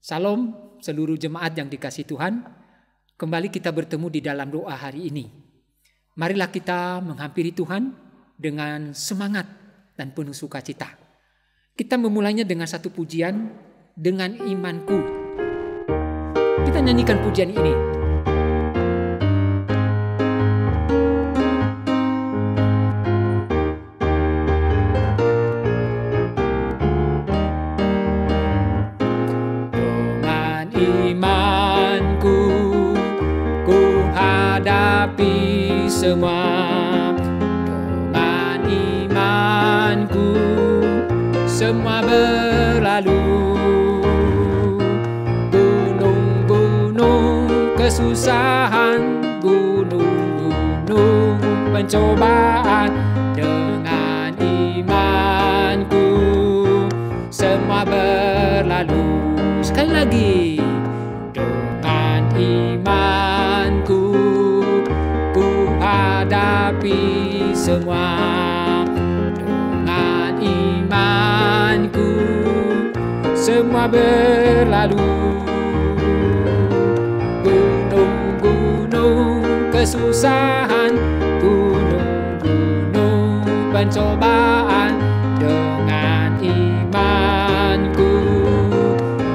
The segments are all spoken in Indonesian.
Salam seluruh jemaat yang dikasihi Tuhan. Kembali kita bertemu di dalam doa hari ini. Marilah kita menghampiri Tuhan dengan semangat dan penuh sukacita. Kita memulainya dengan satu pujian, dengan imanku. Kita nyanyikan pujian ini. Imanku, ku hadapi semua. Dengan imanku, semua berlalu. Gunung-gunung kesusahan, gunung-gunung pencobaan. Dengan imanku, semua berlalu. Sekali lagi. Dengan imanku, ku hadapi semua. Dengan imanku, semua berlalu. Gunung-gunung kesusahan, gunung-gunung pencobaan. Dengan imanku,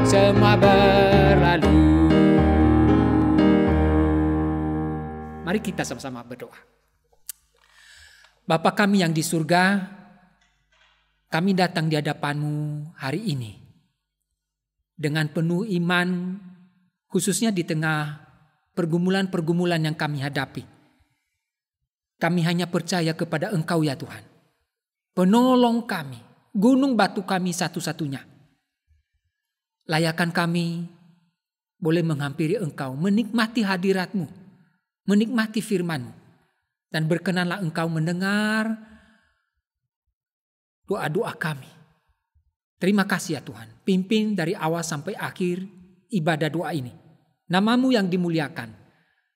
semua berlalu. Mari kita sama-sama berdoa. Bapa kami yang di surga, kami datang di hadapan-Mu hari ini dengan penuh iman, khususnya di tengah pergumulan-pergumulan yang kami hadapi. Kami hanya percaya kepada Engkau ya Tuhan, penolong kami, gunung batu kami satu-satunya. Layakan kami boleh menghampiri Engkau, menikmati hadirat-Mu, menikmati firman-Mu. Dan berkenanlah Engkau mendengar doa-doa kami. Terima kasih ya Tuhan, pimpin dari awal sampai akhir ibadah doa ini. Nama-Mu yang dimuliakan.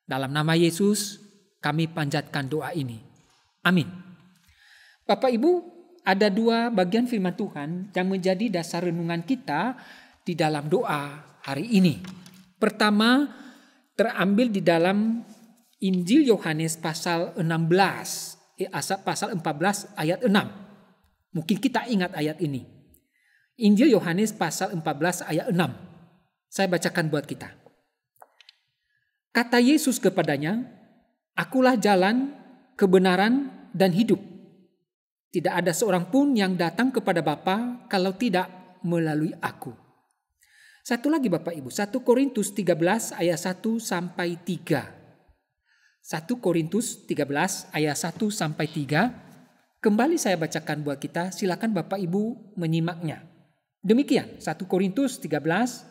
Dalam nama Yesus kami panjatkan doa ini. Amin. Bapak Ibu, ada dua bagian firman Tuhan yang menjadi dasar renungan kita di dalam doa hari ini. Pertama, terambil di dalam Injil Yohanes pasal 16, pasal 14 ayat 6. Mungkin kita ingat ayat ini. Injil Yohanes pasal 14 ayat 6. Saya bacakan buat kita. Kata Yesus kepadanya, "Akulah jalan, kebenaran, dan hidup. Tidak ada seorang pun yang datang kepada Bapa kalau tidak melalui aku." Satu lagi Bapak Ibu, 1 Korintus 13 ayat 1 sampai 3. 1 Korintus 13 ayat 1 sampai 3. Kembali saya bacakan buat kita, silakan Bapak Ibu menyimaknya. Demikian 1 Korintus 13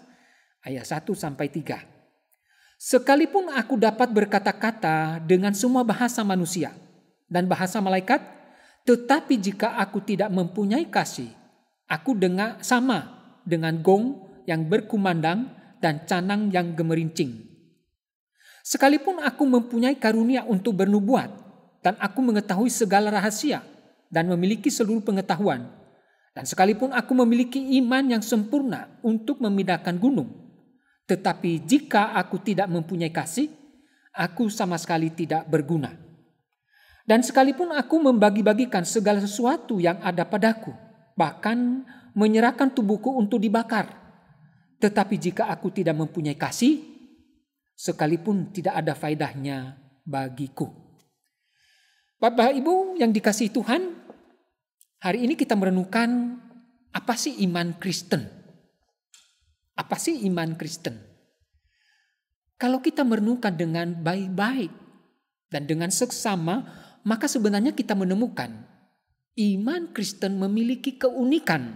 ayat 1 sampai 3. "Sekalipun aku dapat berkata-kata dengan semua bahasa manusia dan bahasa malaikat, tetapi jika aku tidak mempunyai kasih, aku sama dengan gong yang berkumandang dan canang yang gemerincing. Sekalipun aku mempunyai karunia untuk bernubuat, dan aku mengetahui segala rahasia, dan memiliki seluruh pengetahuan, dan sekalipun aku memiliki iman yang sempurna untuk memindahkan gunung, tetapi jika aku tidak mempunyai kasih, aku sama sekali tidak berguna. Dan sekalipun aku membagi-bagikan segala sesuatu yang ada padaku, bahkan menyerahkan tubuhku untuk dibakar, tetapi jika aku tidak mempunyai kasih, sekalipun tidak ada faedahnya bagiku." Bapak Ibu yang dikasihi Tuhan, hari ini kita merenungkan apa sih iman Kristen? Apa sih iman Kristen? Kalau kita merenungkan dengan baik-baik dan dengan seksama, maka sebenarnya kita menemukan iman Kristen memiliki keunikan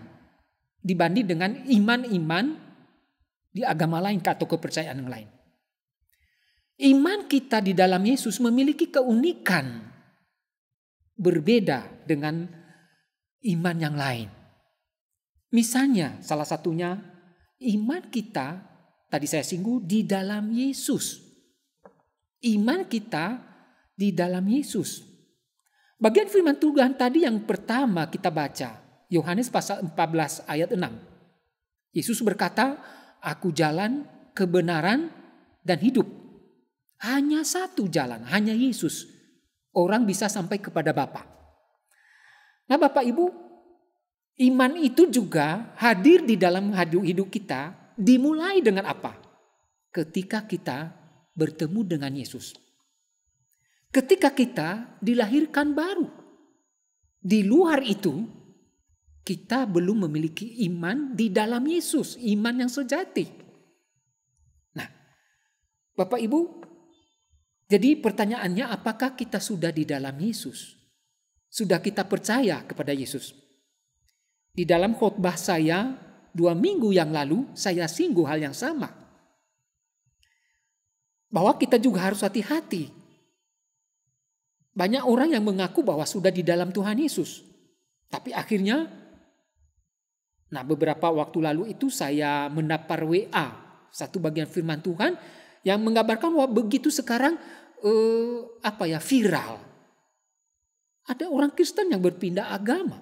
dibanding dengan iman-iman di agama lain atau kepercayaan yang lain. Iman kita di dalam Yesus memiliki keunikan berbeda dengan iman yang lain. Misalnya salah satunya iman kita, tadi saya singgung, di dalam Yesus. Iman kita di dalam Yesus. Bagian firman Tuhan tadi yang pertama kita baca, Yohanes pasal 14 ayat 6. Yesus berkata, Aku jalan, kebenaran, dan hidup. Hanya satu jalan, hanya Yesus. Orang bisa sampai kepada Bapa. Nah Bapak Ibu, iman itu juga hadir di dalam hidup kita dimulai dengan apa? Ketika kita bertemu dengan Yesus. Ketika kita dilahirkan baru. Di luar itu, kita belum memiliki iman di dalam Yesus, iman yang sejati. Nah, Bapak Ibu, jadi pertanyaannya apakah kita sudah di dalam Yesus? Sudah kita percaya kepada Yesus? Di dalam khotbah saya 2 minggu yang lalu, saya singgung hal yang sama. Bahwa kita juga harus hati-hati. Banyak orang yang mengaku bahwa sudah di dalam Tuhan Yesus. Tapi akhirnya, beberapa waktu lalu itu saya mendapat WA. Satu bagian firman Tuhan yang menggambarkan bahwa begitu sekarang viral. Ada orang Kristen yang berpindah agama.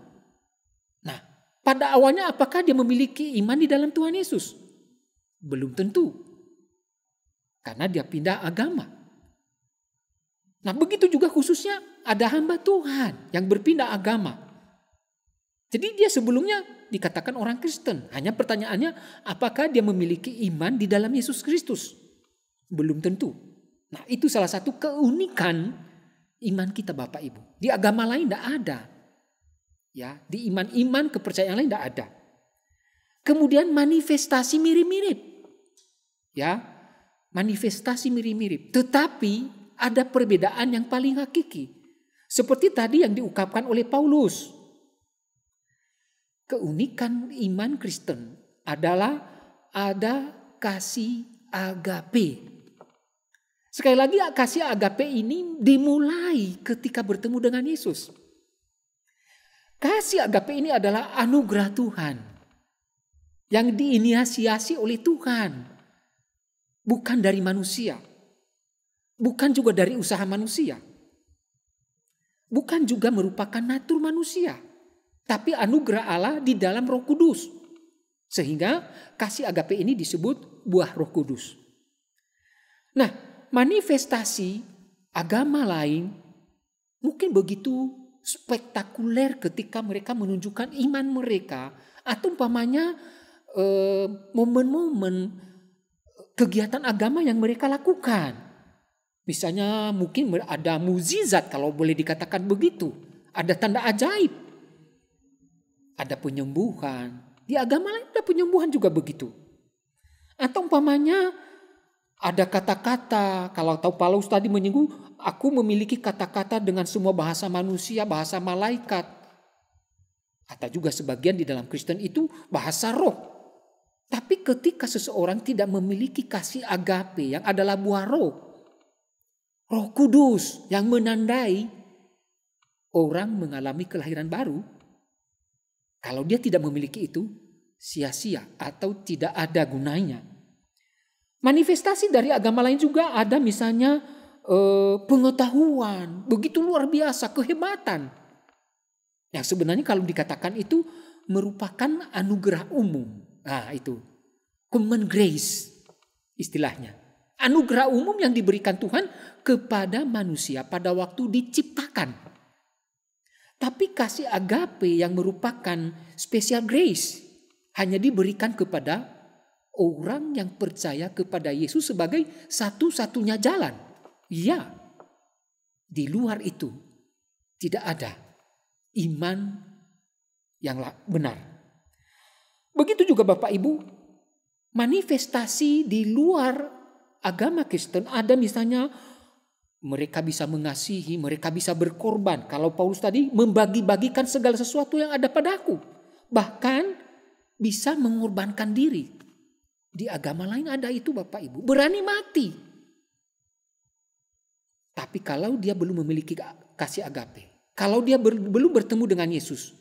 Nah, pada awalnya apakah dia memiliki iman di dalam Tuhan Yesus? Belum tentu. Karena dia pindah agama. Nah, begitu juga khususnya ada hamba Tuhan yang berpindah agama. Jadi dia sebelumnya dikatakan orang Kristen. Hanya pertanyaannya, apakah dia memiliki iman di dalam Yesus Kristus? Belum tentu. Nah, itu salah satu keunikan iman kita Bapak Ibu. Di agama lain tidak ada. Ya, di iman-iman kepercayaan lain tidak ada. Kemudian manifestasi mirip-mirip. Ya, manifestasi mirip-mirip. Tetapi ada perbedaan yang paling hakiki. Seperti tadi yang diungkapkan oleh Paulus. Keunikan iman Kristen adalah ada kasih agape. Sekali lagi kasih agape ini dimulai ketika bertemu dengan Yesus. Kasih agape ini adalah anugerah Tuhan yang diinisiasi oleh Tuhan. Bukan dari manusia. Bukan juga dari usaha manusia. Bukan juga merupakan natur manusia. Tapi anugerah Allah di dalam Roh Kudus. Sehingga kasih agape ini disebut buah Roh Kudus. Nah, manifestasi agama lain mungkin begitu spektakuler ketika mereka menunjukkan iman mereka. Atau umpamanya momen-momen kegiatan agama yang mereka lakukan. Misalnya mungkin ada mukjizat kalau boleh dikatakan begitu. Ada tanda ajaib. Ada penyembuhan. Di agama lain ada penyembuhan juga begitu. Atau umpamanya ada kata-kata. Kalau tahu Paulus tadi menyinggung, aku memiliki kata-kata dengan semua bahasa manusia, bahasa malaikat. Atau juga sebagian di dalam Kristen itu bahasa roh. Tapi ketika seseorang tidak memiliki kasih agape yang adalah buah roh. Roh Kudus yang menandai orang mengalami kelahiran baru. Kalau dia tidak memiliki itu, sia-sia atau tidak ada gunanya. Manifestasi dari agama lain juga ada misalnya pengetahuan. Begitu luar biasa, kehebatan. Yang sebenarnya kalau dikatakan itu merupakan anugerah umum. Nah itu, common grace istilahnya. Anugerah umum yang diberikan Tuhan kepada manusia pada waktu diciptakan. Tapi kasih agape yang merupakan special grace hanya diberikan kepada orang yang percaya kepada Yesus sebagai satu-satunya jalan. Ya, di luar itu tidak ada iman yang benar. Begitu juga Bapak Ibu, manifestasi di luar agama Kristen ada misalnya mereka bisa mengasihi, mereka bisa berkorban. Kalau Paulus tadi membagi-bagikan segala sesuatu yang ada padaku. Bahkan bisa mengorbankan diri. Di agama lain ada itu Bapak Ibu. Berani mati. Tapi kalau dia belum memiliki kasih agape. Kalau dia belum bertemu dengan Yesus.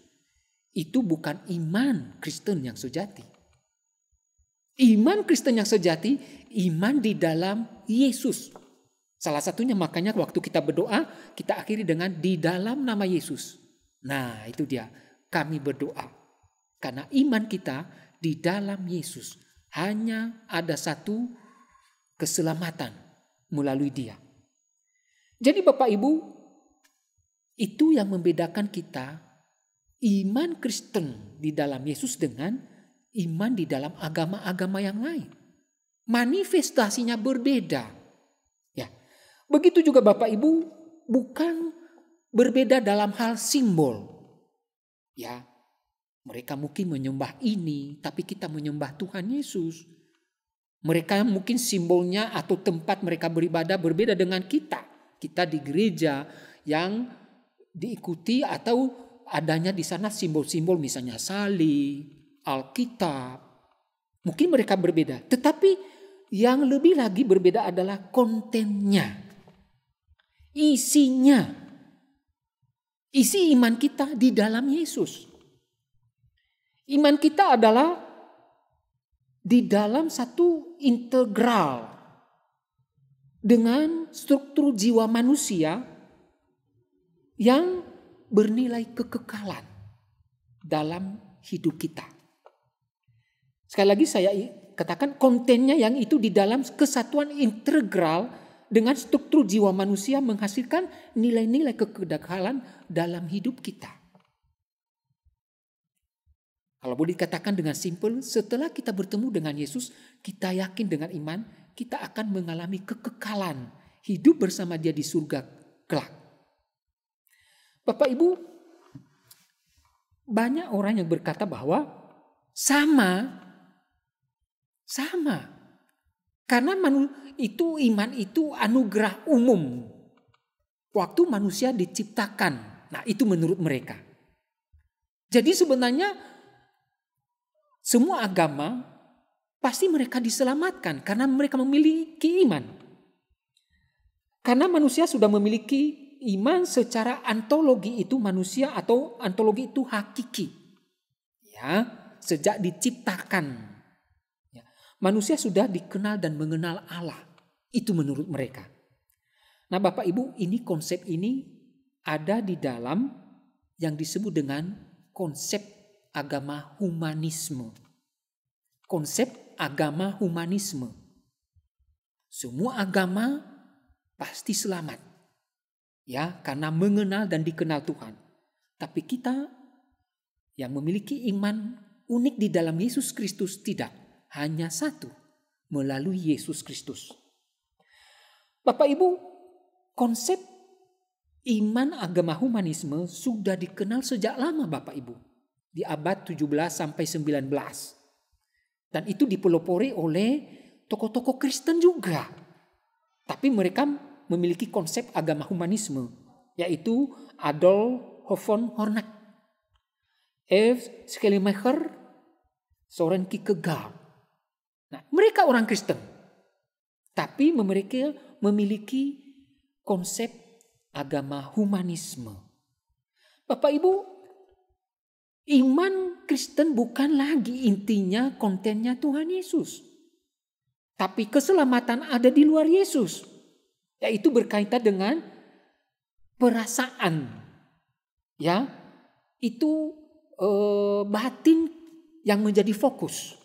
Itu bukan iman Kristen yang sejati. Iman Kristen yang sejati, iman di dalam Yesus. Salah satunya makanya waktu kita berdoa, kita akhiri dengan di dalam nama Yesus. Nah itu dia, kami berdoa. Karena iman kita di dalam Yesus. Hanya ada satu keselamatan melalui Dia. Jadi Bapak Ibu, itu yang membedakan kita iman Kristen di dalam Yesus dengan iman di dalam agama-agama yang lain. Manifestasinya berbeda. Ya. Begitu juga Bapak Ibu, bukan berbeda dalam hal simbol. Ya. Mereka mungkin menyembah ini, tapi kita menyembah Tuhan Yesus. Mereka mungkin simbolnya atau tempat mereka beribadah berbeda dengan kita. Kita di gereja yang diikuti atau adanya di sana simbol-simbol misalnya salib, Alkitab. Mungkin mereka berbeda. Tetapi yang lebih lagi berbeda adalah kontennya. Isinya. Isi iman kita di dalam Yesus. Iman kita adalah di dalam satu integral dengan struktur jiwa manusia yang bernilai kekekalan dalam hidup kita. Sekali lagi saya katakan kontennya yang itu di dalam kesatuan integral dengan struktur jiwa manusia menghasilkan nilai-nilai kekekalan dalam hidup kita. Kalau boleh dikatakan dengan simpel, setelah kita bertemu dengan Yesus, kita yakin dengan iman, kita akan mengalami kekekalan hidup bersama Dia di surga kelak. Bapak Ibu, banyak orang yang berkata bahwa sama. Karena iman itu anugerah umum. Waktu manusia diciptakan. Nah, itu menurut mereka. Jadi sebenarnya semua agama pasti mereka diselamatkan karena mereka memiliki iman. Karena manusia sudah memiliki iman secara ontologi itu manusia atau ontologi itu hakiki. Ya, sejak diciptakan. Ya, manusia sudah dikenal dan mengenal Allah. Itu menurut mereka. Nah, Bapak Ibu, ini konsep ini ada di dalam yang disebut dengan konsep agama humanisme. Konsep agama humanisme. Semua agama pasti selamat. Ya, karena mengenal dan dikenal Tuhan. Tapi kita yang memiliki iman unik di dalam Yesus Kristus tidak. Hanya satu, melalui Yesus Kristus. Bapak Ibu, konsep iman agama humanisme sudah dikenal sejak lama Bapak Ibu. Di abad 17 sampai 19. Dan itu dipelopori oleh tokoh-tokoh Kristen juga. Tapi mereka memiliki konsep agama humanisme, yaitu Adolf von Hornak, F. Schleiermacher, Soren Kierkegaard. Nah, mereka orang Kristen. Tapi mereka memiliki konsep agama humanisme. Bapak Ibu, iman Kristen bukan lagi intinya kontennya Tuhan Yesus. Tapi keselamatan ada di luar Yesus. Yaitu berkaitan dengan perasaan. Ya, itu batin yang menjadi fokus.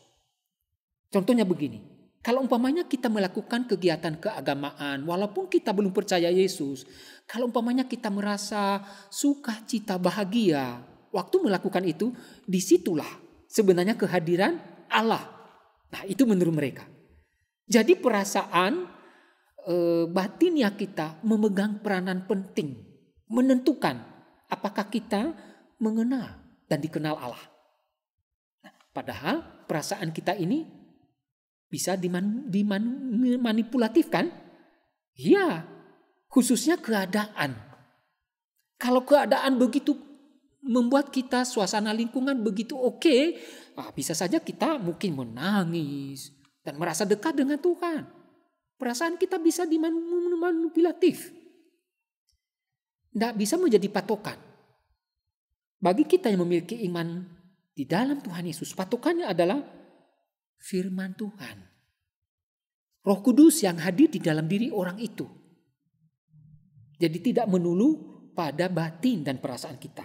Contohnya begini. Kalau umpamanya kita melakukan kegiatan keagamaan, walaupun kita belum percaya Yesus, kalau umpamanya kita merasa sukacita bahagia, waktu melakukan itu, disitulah sebenarnya kehadiran Allah. Nah, itu menurut mereka. Jadi perasaan batinnya kita memegang peranan penting, menentukan apakah kita mengenal dan dikenal Allah. Nah, padahal perasaan kita ini bisa dimanipulatifkan? Ya, khususnya keadaan. Kalau keadaan begitu membuat kita suasana lingkungan begitu oke, bisa saja kita mungkin menangis dan merasa dekat dengan Tuhan. Perasaan kita bisa dimanipulatif. Tidak bisa menjadi patokan. Bagi kita yang memiliki iman di dalam Tuhan Yesus, patokannya adalah firman Tuhan. Roh Kudus yang hadir di dalam diri orang itu. Jadi tidak melulu pada batin dan perasaan kita.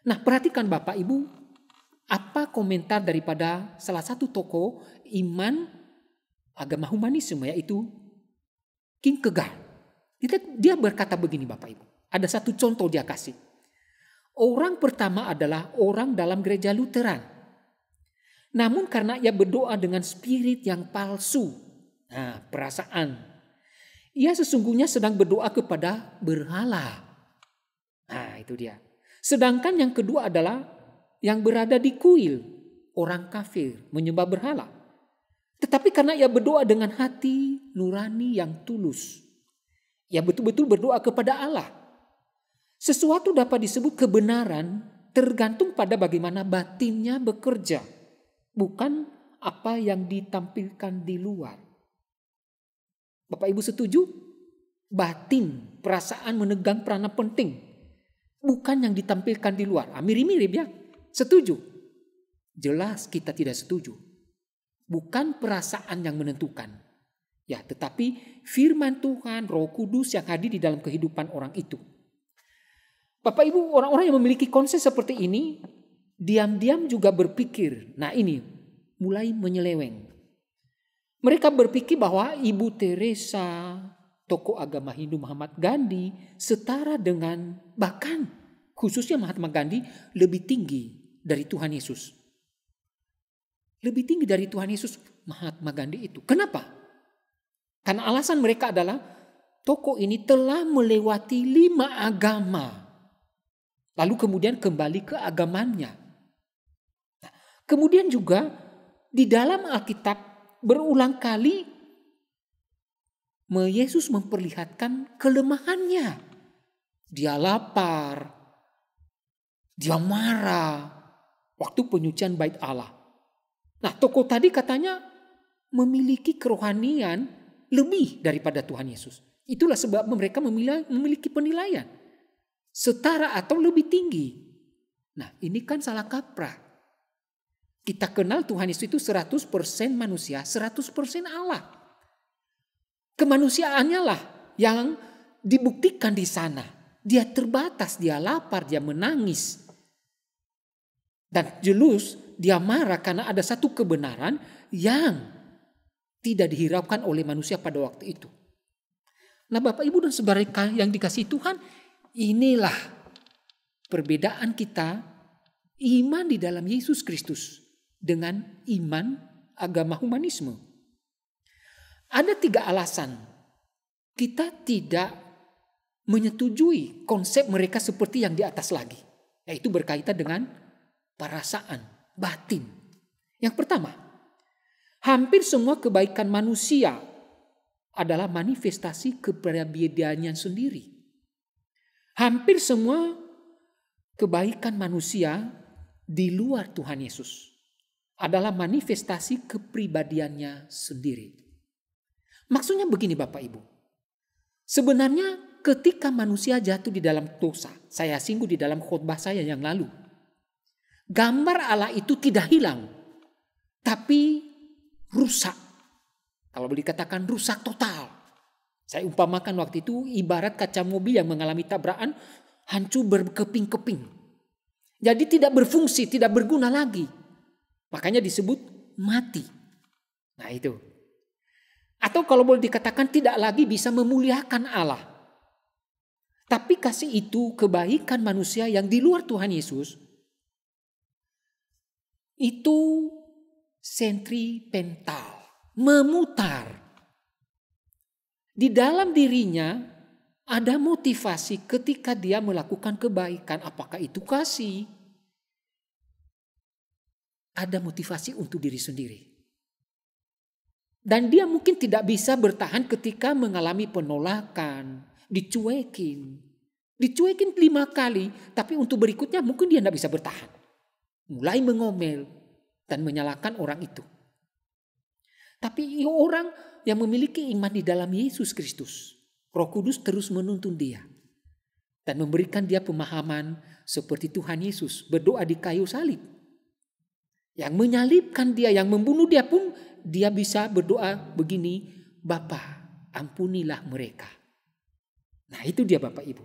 Nah, perhatikan Bapak Ibu, Apa komentar daripada salah satu tokoh iman agama humanisme, yaitu Kierkegaard. Dia berkata begini Bapak Ibu. Ada satu contoh dia kasih. Orang pertama adalah orang dalam gereja Lutheran. Namun karena ia berdoa dengan spirit yang palsu, perasaan, ia sesungguhnya sedang berdoa kepada berhala. Itu dia. Sedangkan yang kedua adalah yang berada di kuil, orang kafir, menyembah berhala. Tetapi karena ia berdoa dengan hati nurani yang tulus, ia betul-betul berdoa kepada Allah. Sesuatu dapat disebut kebenaran tergantung pada bagaimana batinnya bekerja, bukan apa yang ditampilkan di luar. Bapak Ibu setuju? Batin, perasaan menegang peranan penting, bukan yang ditampilkan di luar. Mirip-mirip ya? Setuju? Jelas kita tidak setuju. Bukan perasaan yang menentukan. Ya, tetapi firman Tuhan, Roh Kudus yang hadir di dalam kehidupan orang itu. Bapak Ibu, orang-orang yang memiliki konsep seperti ini, diam-diam juga berpikir, ini mulai menyeleweng. Mereka berpikir bahwa Ibu Teresa, tokoh agama Hindu Mahatma Gandhi, setara dengan, bahkan khususnya Mahatma Gandhi, lebih tinggi dari Tuhan Yesus. Lebih tinggi dari Tuhan Yesus Mahatma Gandhi itu. Kenapa? Karena alasan mereka adalah tokoh ini telah melewati 5 agama. Lalu kemudian kembali ke agamanya. Kemudian juga di dalam Alkitab berulang kali Yesus memperlihatkan kelemahannya. Dia lapar, dia marah waktu penyucian bait Allah. Tokoh tadi katanya memiliki kerohanian lebih daripada Tuhan Yesus. Itulah sebab mereka memiliki penilaian setara atau lebih tinggi. Ini kan salah kaprah. Kita kenal Tuhan Yesus itu 100% manusia, 100% Allah. Kemanusiaannya lah yang dibuktikan di sana. Dia terbatas, dia lapar, dia menangis. Dan jelas dia marah karena ada satu kebenaran yang tidak dihiraukan oleh manusia pada waktu itu. Bapak Ibu dan saudara yang dikasihi Tuhan, inilah perbedaan kita iman di dalam Yesus Kristus dengan iman agama humanisme. Ada 3 alasan kita tidak menyetujui konsep mereka seperti yang di atas lagi. Yaitu berkaitan dengan perasaan, batin. Yang pertama, hampir semua kebaikan manusia adalah manifestasi kepribadiannya sendiri. Hampir semua kebaikan manusia di luar Tuhan Yesus adalah manifestasi kepribadiannya sendiri. Maksudnya begini Bapak Ibu. Sebenarnya ketika manusia jatuh di dalam dosa, saya singgung di dalam khotbah saya yang lalu, gambar Allah itu tidak hilang, tapi rusak. Kalau boleh dikatakan rusak total. Saya umpamakan waktu itu ibarat kaca mobil yang mengalami tabrakan, hancur berkeping-keping. Jadi tidak berfungsi, tidak berguna lagi. Makanya disebut mati. Itu. Atau kalau boleh dikatakan tidak lagi bisa memuliakan Allah. Tapi kasih itu, kebaikan manusia yang di luar Tuhan Yesus, itu sentripetal, memutar. Di dalam dirinya ada motivasi ketika dia melakukan kebaikan. Apakah itu kasih? Ada motivasi untuk diri sendiri. Dan dia mungkin tidak bisa bertahan ketika mengalami penolakan, dicuekin. Dicuekin 5 kali, tapi untuk berikutnya mungkin dia tidak bisa bertahan. Mulai mengomel dan menyalahkan orang itu. Tapi orang yang memiliki iman di dalam Yesus Kristus, Roh Kudus terus menuntun dia. Dan memberikan dia pemahaman seperti Tuhan Yesus berdoa di kayu salib. Yang menyalibkan dia, yang membunuh dia pun dia bisa berdoa begini, Bapa, ampunilah mereka. Itu dia Bapak Ibu.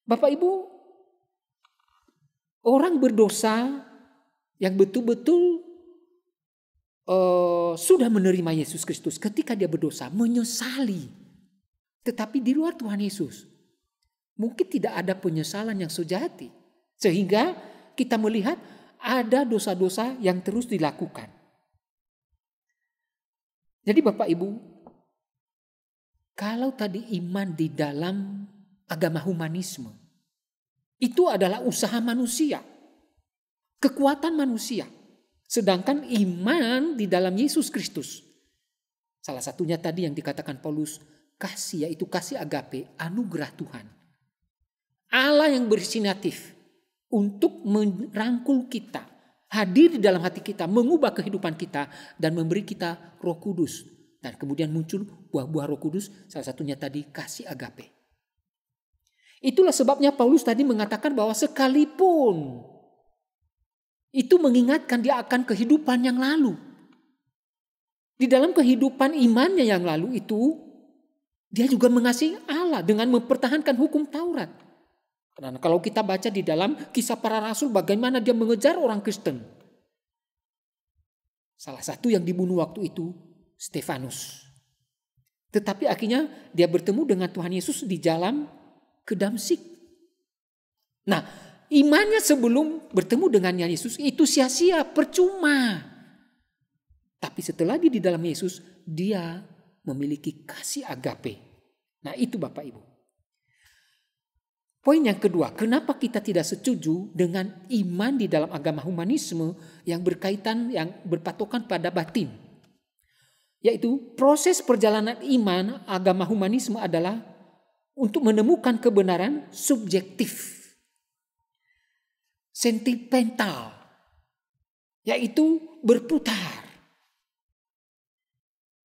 Bapak Ibu, orang berdosa yang betul-betul sudah menerima Yesus Kristus ketika dia berdosa, menyesali. Tetapi di luar Tuhan Yesus, mungkin tidak ada penyesalan yang sejati. Sehingga kita melihat ada dosa-dosa yang terus dilakukan. Jadi Bapak Ibu, kalau tadi iman di dalam agama humanisme, itu adalah usaha manusia, kekuatan manusia. Sedangkan iman di dalam Yesus Kristus, salah satunya tadi yang dikatakan Paulus, kasih, yaitu kasih agape, anugerah Tuhan. Allah yang berinisiatif untuk merangkul kita, hadir di dalam hati kita, mengubah kehidupan kita, dan memberi kita Roh Kudus. Dan kemudian muncul buah-buah Roh Kudus, salah satunya tadi kasih agape. Itulah sebabnya Paulus tadi mengatakan bahwa sekalipun itu mengingatkan dia akan kehidupan yang lalu. Di dalam kehidupan imannya yang lalu itu, dia juga mengasihi Allah dengan mempertahankan hukum Taurat. Karena kalau kita baca di dalam Kisah Para Rasul bagaimana dia mengejar orang Kristen. Salah satu yang dibunuh waktu itu Stefanus. Tetapi akhirnya dia bertemu dengan Tuhan Yesus di jalan ke Damsyik. Nah, imannya sebelum bertemu dengan Yesus itu sia-sia, percuma. Tapi setelah dia di dalam Yesus, dia memiliki kasih agape. Nah, itu Bapak Ibu. Poin yang kedua, kenapa kita tidak setuju dengan iman di dalam agama humanisme yang berkaitan, yang berpatokan pada batin. Yaitu proses perjalanan iman agama humanisme adalah untuk menemukan kebenaran subjektif, sentimental, yaitu berputar.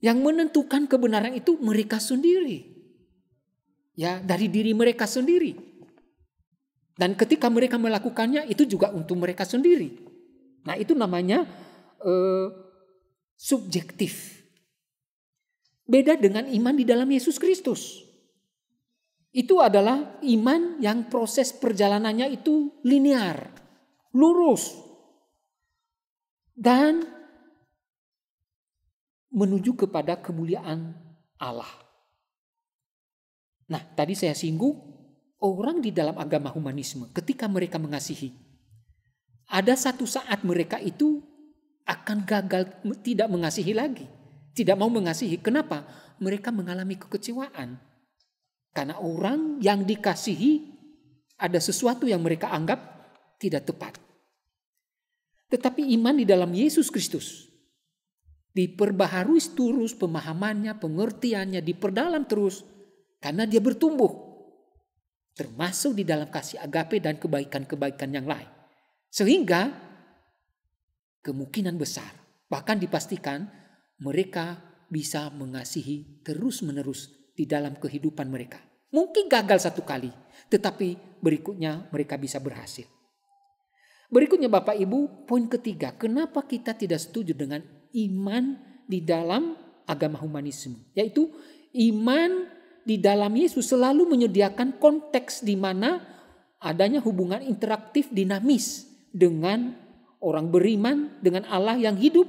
Yang menentukan kebenaran itu mereka sendiri. Ya, dari diri mereka sendiri. Dan ketika mereka melakukannya itu juga untuk mereka sendiri. Nah, itu namanya subjektif. Beda dengan iman di dalam Yesus Kristus. Itu adalah iman yang proses perjalanannya itu linear, lurus, dan menuju kepada kemuliaan Allah. Nah, tadi saya singgung, orang di dalam agama humanisme ketika mereka mengasihi, ada satu saat mereka itu akan gagal, tidak mengasihi lagi, tidak mau mengasihi. Kenapa? Mereka mengalami kekecewaan. Karena orang yang dikasihi ada sesuatu yang mereka anggap tidak tepat. Tetapi iman di dalam Yesus Kristus diperbaharui terus pemahamannya, pengertiannya, diperdalam terus. Karena dia bertumbuh. Termasuk di dalam kasih agape dan kebaikan-kebaikan yang lain. Sehingga kemungkinan besar, bahkan dipastikan mereka bisa mengasihi terus-menerus di dalam kehidupan mereka. Mungkin gagal satu kali, tetapi berikutnya mereka bisa berhasil. Berikutnya Bapak Ibu, poin ketiga, kenapa kita tidak setuju dengan iman di dalam agama humanisme? Yaitu iman di dalam Yesus selalu menyediakan konteks di mana adanya hubungan interaktif dinamis dengan orang beriman, dengan Allah yang hidup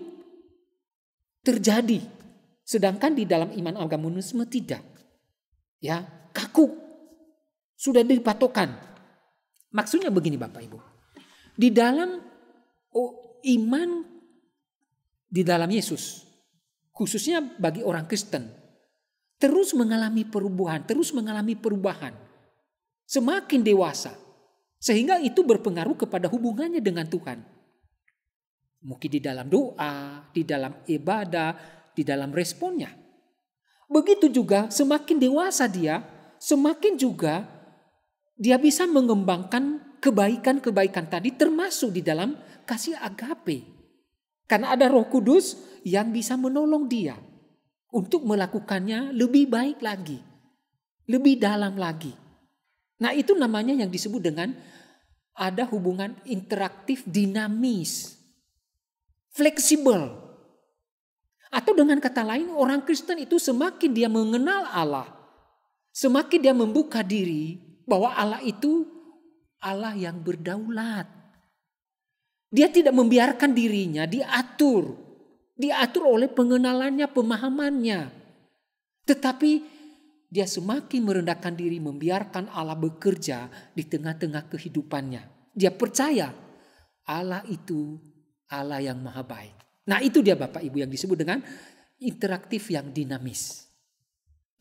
terjadi. Sedangkan di dalam iman agama humanisme tidak. Ya, kaku. Sudah dipatokan. Maksudnya begini Bapak Ibu. Di dalam iman di dalam Yesus, khususnya bagi orang Kristen, terus mengalami perubahan. Semakin dewasa. Sehingga itu berpengaruh kepada hubungannya dengan Tuhan. Mungkin di dalam doa, di dalam ibadah, di dalam responnya. Begitu juga semakin dewasa dia, semakin juga dia bisa mengembangkan kebaikan-kebaikan tadi termasuk di dalam kasih agape. Karena ada Roh Kudus yang bisa menolong dia untuk melakukannya lebih baik lagi, lebih dalam lagi. Nah, itu namanya yang disebut dengan ada hubungan interaktif dinamis, fleksibel. Atau dengan kata lain, orang Kristen itu semakin dia mengenal Allah, semakin dia membuka diri bahwa Allah itu Allah yang berdaulat. Dia tidak membiarkan dirinya diatur. Diatur oleh pengenalannya, pemahamannya. Tetapi dia semakin merendahkan diri, membiarkan Allah bekerja di tengah-tengah kehidupannya. Dia percaya Allah itu Allah yang maha baik. Nah, itu dia Bapak Ibu yang disebut dengan interaktif yang dinamis.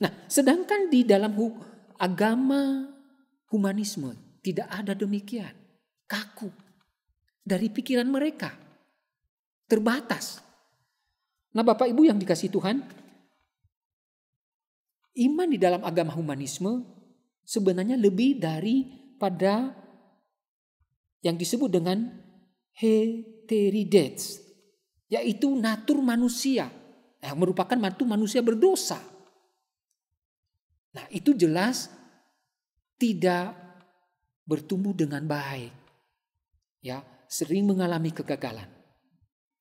Nah, sedangkan di dalam agama humanisme tidak ada demikian. Kaku dari pikiran mereka. Terbatas. Nah, Bapak Ibu yang dikasihi Tuhan, iman di dalam agama humanisme sebenarnya lebih daripada yang disebut dengan heterodoks, yaitu natur manusia, yang merupakan natur manusia berdosa. Nah, itu jelas tidak bertumbuh dengan baik. Ya, sering mengalami kegagalan.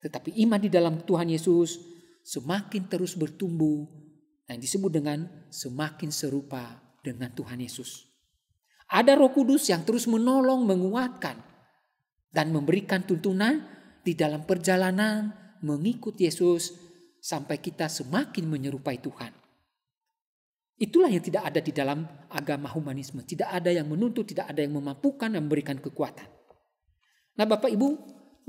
Tetapi iman di dalam Tuhan Yesus semakin terus bertumbuh, yang disebut dengan semakin serupa dengan Tuhan Yesus. Ada Roh Kudus yang terus menolong, menguatkan, dan memberikan tuntunan di dalam perjalanan mengikut Yesus sampai kita semakin menyerupai Tuhan. Itulah yang tidak ada di dalam agama humanisme. Tidak ada yang menuntut, tidak ada yang memampukan dan memberikan kekuatan. Nah, Bapak Ibu,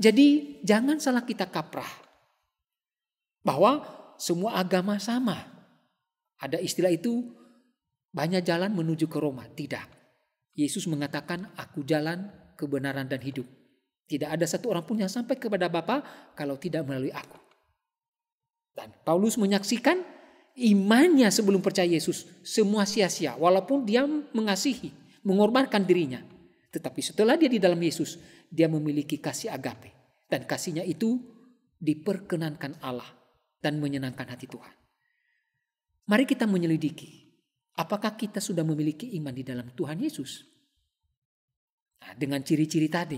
jadi jangan salah kita kaprah bahwa semua agama sama. Ada istilah itu, banyak jalan menuju ke Roma. Tidak. Yesus mengatakan, aku jalan, kebenaran dan hidup. Tidak ada satu orang pun yang sampai kepada Bapa kalau tidak melalui aku. Dan Paulus menyaksikan imannya sebelum percaya Yesus semua sia-sia. Walaupun dia mengasihi, mengorbankan dirinya. Tetapi setelah dia di dalam Yesus, dia memiliki kasih agape. Dan kasihnya itu diperkenankan Allah dan menyenangkan hati Tuhan. Mari kita menyelidiki. Apakah kita sudah memiliki iman di dalam Tuhan Yesus? Nah, dengan ciri-ciri tadi.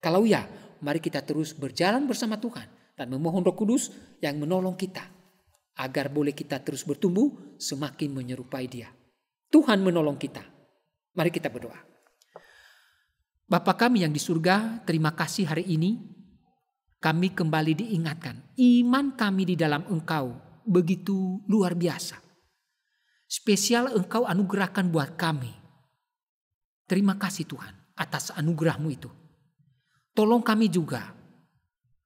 Kalau ya, mari kita terus berjalan bersama Tuhan. Dan memohon Roh Kudus yang menolong kita. Agar boleh kita terus bertumbuh semakin menyerupai Dia. Tuhan menolong kita. Mari kita berdoa. Bapa kami yang di surga, terima kasih hari ini. Kami kembali diingatkan. Iman kami di dalam Engkau begitu luar biasa. Spesial Engkau anugerahkan buat kami. Terima kasih Tuhan atas anugerah-Mu itu. Tolong kami juga.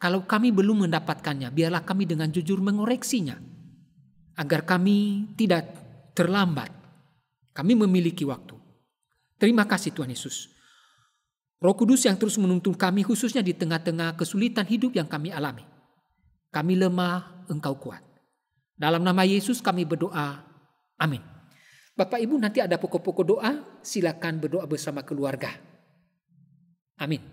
Kalau kami belum mendapatkannya, biarlah kami dengan jujur mengoreksinya. Agar kami tidak terlambat. Kami memiliki waktu. Terima kasih Tuhan Yesus. Roh Kudus yang terus menuntun kami khususnya di tengah-tengah kesulitan hidup yang kami alami. Kami lemah, Engkau kuat. Dalam nama Yesus kami berdoa. Amin. Bapak Ibu nanti ada pokok-pokok doa. Silakan berdoa bersama keluarga. Amin.